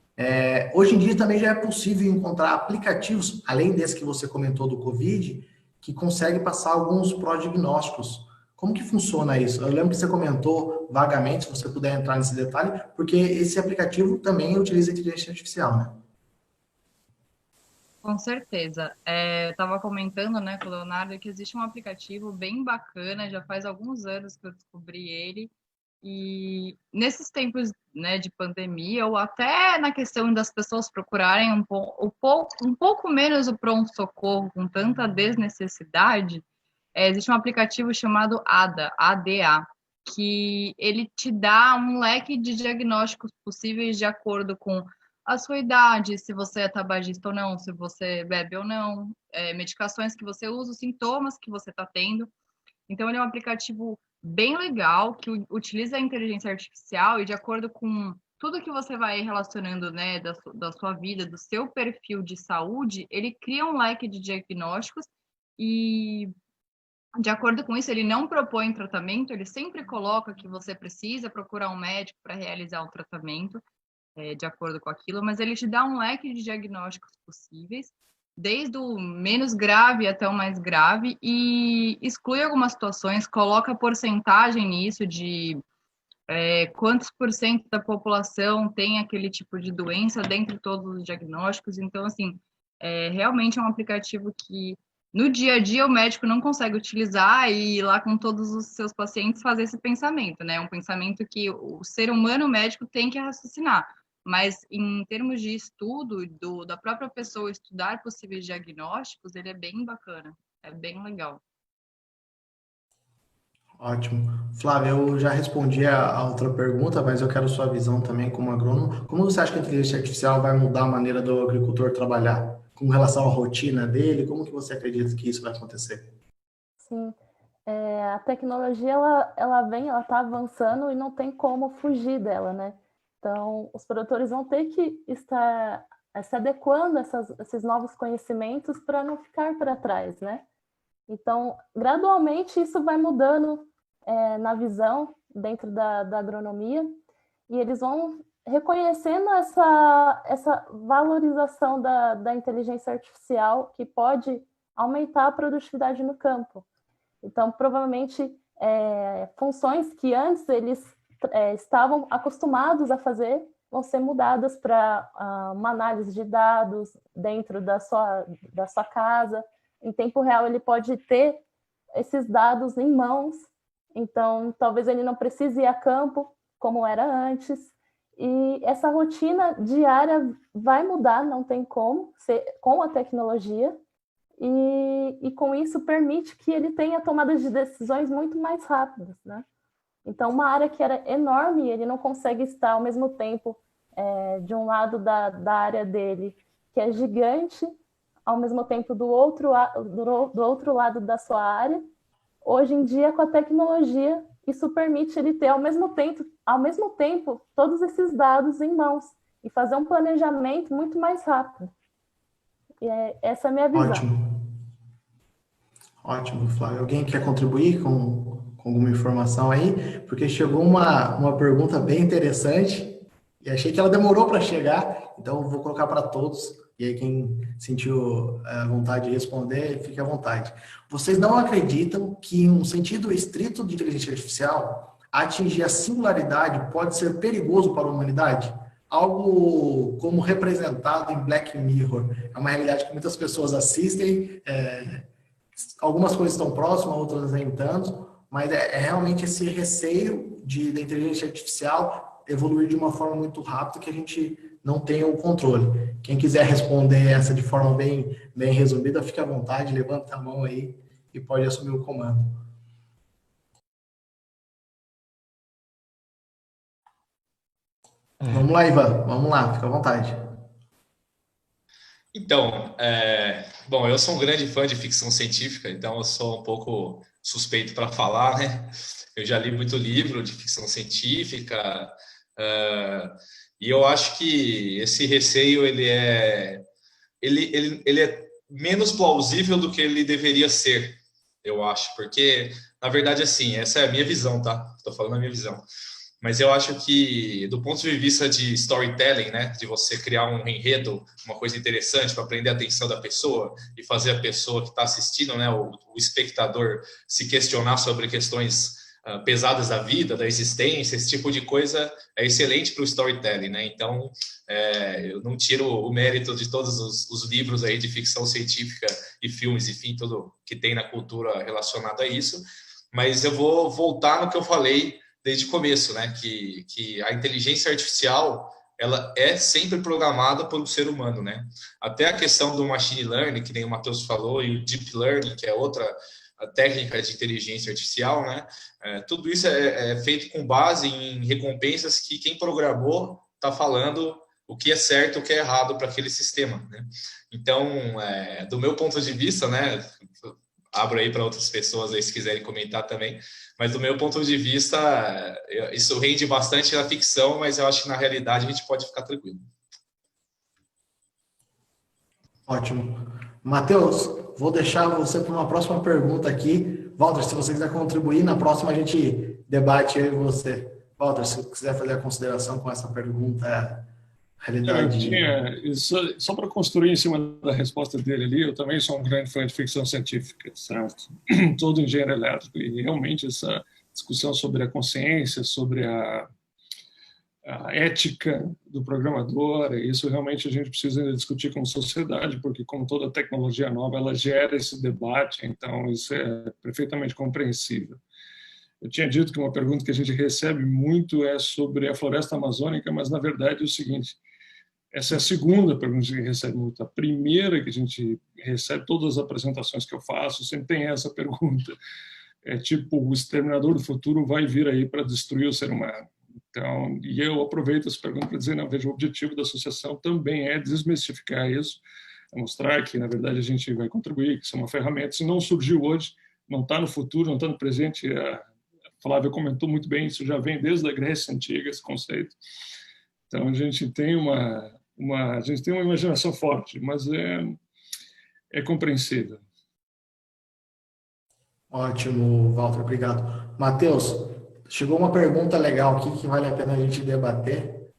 Speaker 1: Hoje em dia também já é possível encontrar aplicativos, além desse que você comentou do Covid, que conseguem passar alguns prodiagnósticos. Como que funciona isso? Eu lembro que você comentou vagamente, se você puder entrar nesse detalhe, porque esse aplicativo também utiliza inteligência artificial, né?
Speaker 3: Com certeza. Eu estava comentando, né, com o Leonardo, que existe um aplicativo bem bacana, já faz alguns anos que eu descobri ele, e nesses tempos, né, de pandemia, ou até na questão das pessoas procurarem um pouco menos o pronto-socorro com tanta desnecessidade, existe um aplicativo chamado ADA, que ele te dá um leque de diagnósticos possíveis de acordo com a sua idade, se você é tabagista ou não, se você bebe ou não, medicações que você usa, os sintomas que você está tendo. Então, ele é um aplicativo bem legal, que utiliza a inteligência artificial e de acordo com tudo que você vai relacionando, né, da sua vida, do seu perfil de saúde, ele cria um leque de diagnósticos e, de acordo com isso, ele não propõe tratamento, ele sempre coloca que você precisa procurar um médico para realizar o tratamento, de acordo com aquilo, mas ele te dá um leque de diagnósticos possívees, desde o menos grave até o mais grave, e exclui algumas situações, coloca porcentagem nisso de quantos por cento da população tem aquele tipo de doença dentro de todos os diagnósticos. Então, assim, realmente é um aplicativo que no dia a dia o médico não consegue utilizar e ir lá com todos os seus pacientes fazer esse pensamento, né? Um pensamento que o ser humano médico tem que raciocinar. Mas em termos de estudo da própria pessoa estudar possíveis diagnósticos, ele é bem bacana, é bem legal.
Speaker 1: Ótimo. Flávia, eu já respondi a outra pergunta, mas eu quero sua visão também como agrônomo. Como você acha que a inteligência artificial vai mudar a maneira do agricultor trabalhar? Com relação à rotina dele, como que você acredita que isso vai acontecer?
Speaker 2: Sim, a tecnologia, ela está avançando e não tem como fugir dela, né? Então, os produtores vão ter que estar se adequando a esses novos conhecimentos para não ficar para trás, né? Então, gradualmente, isso vai mudando na visão dentro da agronomia e eles vão reconhecendo essa valorização da inteligência artificial que pode aumentar a produtividade no campo. Então, provavelmente, funções que antes eles estavam acostumados a fazer vão ser mudadas para uma análise de dados dentro da sua casa. Em tempo real, ele pode ter esses dados em mãos, então talvez ele não precise ir a campo como era antes. E essa rotina diária vai mudar, não tem como, com a tecnologia, e com isso permite que ele tenha tomadas de decisões muito mais rápidas, né? Então, uma área que era enorme, ele não consegue estar ao mesmo tempo de um lado da área dele, que é gigante, ao mesmo tempo do outro lado da sua área. Hoje em dia, com a tecnologia, isso permite ele ter ao mesmo tempo todos esses dados em mãos e fazer um planejamento muito mais rápido. E essa é a minha visão.
Speaker 1: Ótimo, Flávio. Alguém quer contribuir com alguma informação aí? Porque chegou uma pergunta bem interessante e achei que ela demorou para chegar, então eu vou colocar para todos. E aí quem sentiu vontade de responder, fique à vontade. Vocês não acreditam que, em um sentido estrito de inteligência artificial, atingir a singularidade pode ser perigoso para a humanidade? Algo como representado em Black Mirror. É uma realidade que muitas pessoas assistem, algumas coisas estão próximas, outras nem tanto, mas é realmente esse receio da inteligência artificial evoluir de uma forma muito rápida que a gente não tem o controle. Quem quiser responder essa de forma bem resumida, fique à vontade, levanta a mão aí e pode assumir o comando. Vamos lá, Ivan, vamos lá, fica à vontade.
Speaker 5: Então, bom, eu sou um grande fã de ficção científica, então eu sou um pouco suspeito para falar, né? Eu já li muito livro de ficção científica, e eu acho que esse receio ele é menos plausível do que ele deveria ser, eu acho, porque, na verdade, assim, essa é a minha visão, tá? Estou falando a minha visão. Mas eu acho que, do ponto de vista de storytelling, né, de você criar um enredo, uma coisa interessante para prender a atenção da pessoa e fazer a pessoa que está assistindo, né, o espectador, se questionar sobre questões pesadas da vida, da existência, esse tipo de coisa é excelente para o storytelling, né? Então, eu não tiro o mérito de todos os livros aí de ficção científica e filmes, enfim, tudo que tem na cultura relacionado a isso, mas eu vou voltar no que eu falei desde o começo, né? Que a inteligência artificial ela é sempre programada por um ser humano, né? Até a questão do machine learning, que nem o Matheus falou, e o deep learning, que é outra técnica de inteligência artificial, né? Tudo isso é feito com base em recompensas que quem programou está falando o que é certo, o que é errado para aquele sistema, né? Então, do meu ponto de vista, né? Abro aí para outras pessoas aí se quiserem comentar também, mas do meu ponto de vista, isso rende bastante na ficção, mas eu acho que na realidade a gente pode ficar tranquilo.
Speaker 1: Ótimo. Matheus, vou deixar você para uma próxima pergunta aqui. Walter, se você quiser contribuir, na próxima a gente debate eu e você. Walter, se você quiser fazer a consideração com essa pergunta, realidade...
Speaker 6: Só para construir em cima da resposta dele ali, eu também sou um grande fã de ficção científica, certo? Todo engenheiro elétrico, e realmente essa discussão sobre a consciência, sobre a ética do programador, isso realmente a gente precisa discutir como sociedade, porque como toda tecnologia nova, ela gera esse debate, então isso é perfeitamente compreensível. Eu tinha dito que uma pergunta que a gente recebe muito é sobre a floresta amazônica, mas na verdade é o seguinte, essa é a segunda pergunta que a gente recebe muito. A primeira que a gente recebe, todas as apresentações que eu faço, sempre tem essa pergunta. É tipo, o exterminador do futuro vai vir aí para destruir o ser humano. Então, e eu aproveito essa pergunta para dizer, não, veja, o objetivo da associação também é desmistificar isso, é mostrar que, na verdade, a gente vai contribuir, que isso é uma ferramenta. Se não surgiu hoje, não está no futuro, não está no presente. A Flávia comentou muito bem, isso já vem desde a Grécia Antiga, esse conceito. Então, a gente tem uma imaginação forte, mas é compreensível.
Speaker 1: Ótimo, Walter, obrigado. Matheus, chegou uma pergunta legal aqui que vale a pena a gente debater,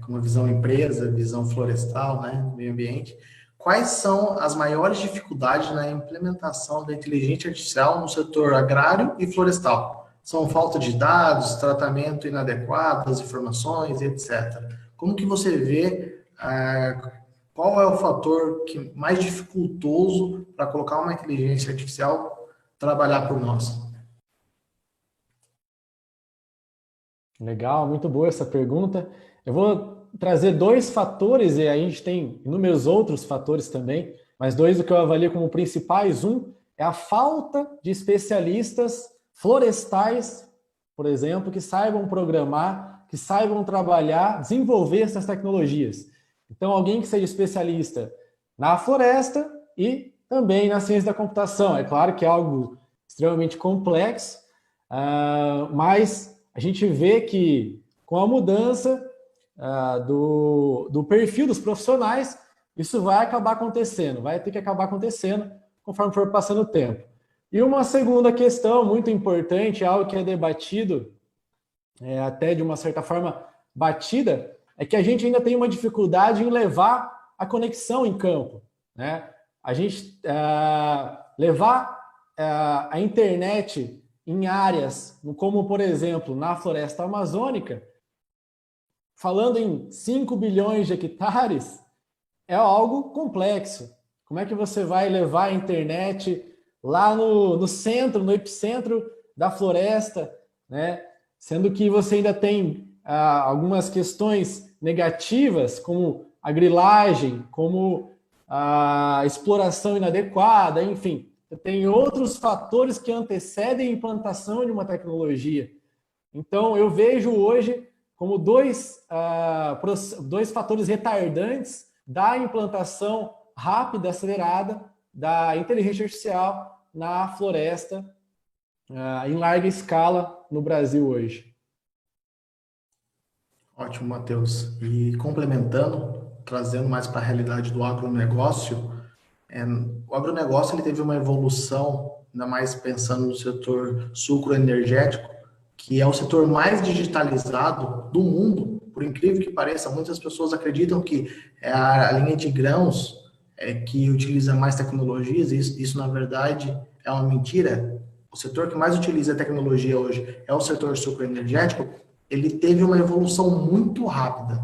Speaker 1: com uma visão empresa, visão florestal, né, meio ambiente. quais são as maiores dificuldades na implementação da inteligência artificial no setor agrário e florestal? São falta de dados, tratamento inadequado das informações, etc. Como que você vê, qual é o fator mais dificultoso para colocar uma inteligência artificial trabalhar por nós?
Speaker 4: Legal, muito boa essa pergunta. Eu vou trazer dois fatores, e a gente tem inúmeros outros fatores também, mas dois que eu avalio como principais. Um é a falta de especialistas florestais, por exemplo, que saibam programar, que saibam trabalhar, desenvolver essas tecnologias. Então, alguém que seja especialista na floresta e também na ciência da computação. É claro que é algo extremamente complexo, mas a gente vê que com a mudança do perfil dos profissionais, isso vai acabar acontecendo, vai ter que acabar acontecendo conforme for passando o tempo. E uma segunda questão muito importante, algo que é debatido, até de uma certa forma batida, é que a gente ainda tem uma dificuldade em levar a conexão em campo, né? A gente levar a internet em áreas, como por exemplo na floresta amazônica, falando em 5 bilhões de hectares, é algo complexo. Como é que você vai levar a internet lá no centro, no epicentro da floresta, né? Sendo que você ainda tem algumas questões negativas, como a grilagem, como a exploração inadequada, enfim. Tem outros fatores que antecedem a implantação de uma tecnologia. Então, eu vejo hoje como dois fatores retardantes da implantação rápida, acelerada da inteligência artificial na floresta em larga escala no Brasil hoje.
Speaker 1: Ótimo, Matheus. E complementando, trazendo mais para a realidade do agronegócio, o agronegócio ele teve uma evolução, ainda mais pensando no setor sucroenergético, que é o setor mais digitalizado do mundo. Por incrível que pareça, muitas pessoas acreditam que é a linha de grãos que utiliza mais tecnologias, e isso na verdade é uma mentira. O setor que mais utiliza tecnologia hoje é o setor sucroenergético. Ele teve uma evolução muito rápida.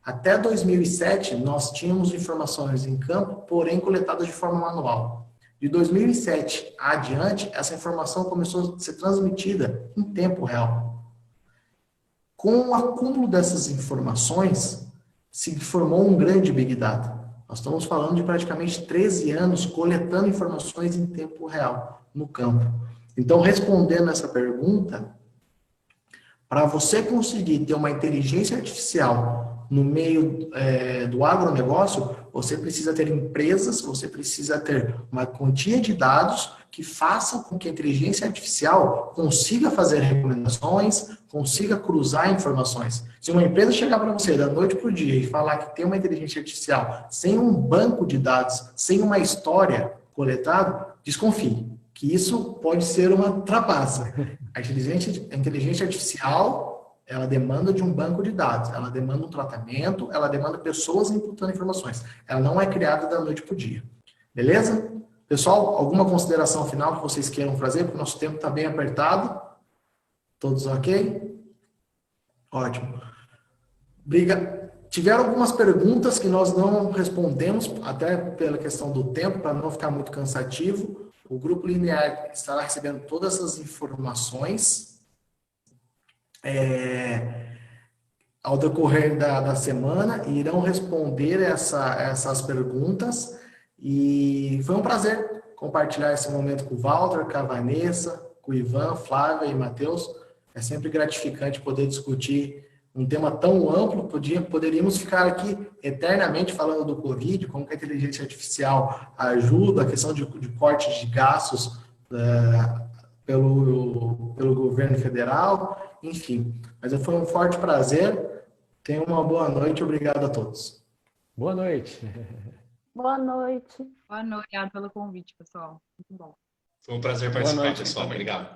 Speaker 1: Até 2007, nós tínhamos informações em campo, porém coletadas de forma manual. De 2007 adiante, essa informação começou a ser transmitida em tempo real. Com o acúmulo dessas informações, se formou um grande Big Data. Nós estamos falando de praticamente 13 anos coletando informações em tempo real no campo. Então, respondendo essa pergunta, para você conseguir ter uma inteligência artificial no meio do agronegócio, você precisa ter empresas, você precisa ter uma quantia de dados que façam com que a inteligência artificial consiga fazer recomendações, consiga cruzar informações. Se uma empresa chegar para você da noite para o dia e falar que tem uma inteligência artificial sem um banco de dados, sem uma história coletada, desconfie, que isso pode ser uma trapaça. A inteligência artificial, ela demanda de um banco de dados, ela demanda um tratamento, ela demanda pessoas imputando informações. Ela não é criada da noite para o dia. Beleza? Pessoal, alguma consideração final que vocês queiram fazer? Porque o nosso tempo está bem apertado. Todos ok? Ótimo. Tiveram algumas perguntas que nós não respondemos, até pela questão do tempo, para não ficar muito cansativo. O Grupo Linear estará recebendo todas essas informações ao decorrer da semana e irão responder essas perguntas. E foi um prazer compartilhar esse momento com o Walter, com a Vanessa, com o Ivan, Flávia e Matheus. É sempre gratificante poder discutir um tema tão amplo. Poderíamos ficar aqui eternamente falando do Covid, como que a inteligência artificial ajuda, a questão de cortes de gastos pelo governo federal, enfim. Mas foi um forte prazer. Tenham uma boa noite. Obrigado a todos.
Speaker 4: Boa noite.
Speaker 2: Boa noite.
Speaker 3: Boa noite, obrigado pelo convite, pessoal. Muito bom.
Speaker 5: Foi um prazer participar,
Speaker 4: noite,
Speaker 5: pessoal. Obrigado.